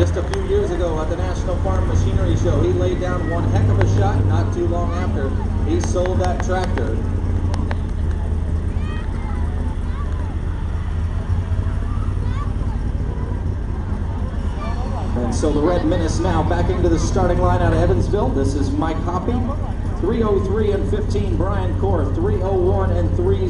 Just a few years ago at the National Farm Machinery Show, he laid down one heck of a shot. Not too long after, he sold that tractor. And so the Red Menace now back into the starting line out of Evansville. This is Mike Hoppy, 3:03 and 15. Brian Korth, 3:01 and 30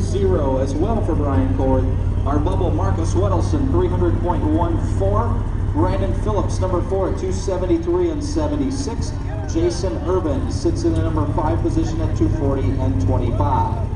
as well for Brian Korth. Our bubble Marcus Weddleson, 300.14. Brandon Phillips, number 4 at 273 and 76. Jason Urban sits in the number 5 position at 240 and 25.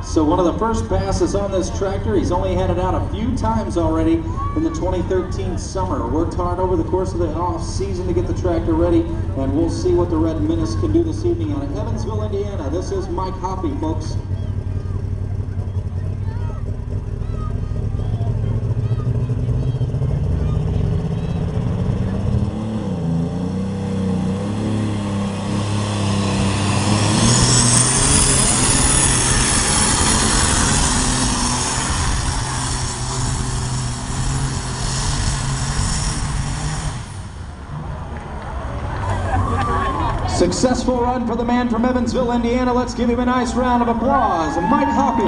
So one of the first passes on this tractor, he's only had it out a few times already in the 2013 summer. Worked hard over the course of the off season to get the tractor ready, and we'll see what the Red Menace can do this evening out of Evansville, Indiana. This is Mike Hoppy, folks. Successful run for the man from Evansville, Indiana. Let's give him a nice round of applause. Mike Hoppy.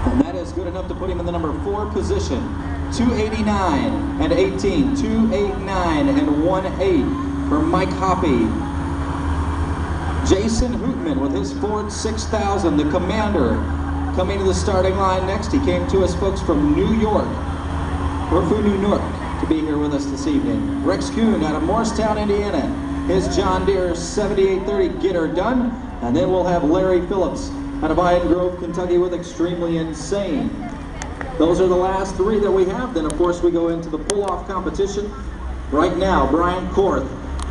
And that is good enough to put him in the number 4 position. 289 and 18, 289 and 18 for Mike Hoppy. Jason Hootman with his Ford 6000, the Commander, coming to the starting line next. He came to us, folks, from New York, or from New York, to be here with us this evening. Rex Kuhn out of Morristown, Indiana. His John Deere 7830 Get Her Done. And then we'll have Larry Phillips out of Iron Grove, Kentucky with Extremely Insane. Those are the last 3 that we have. Then, of course, we go into the pull-off competition. Right now, Brian Korth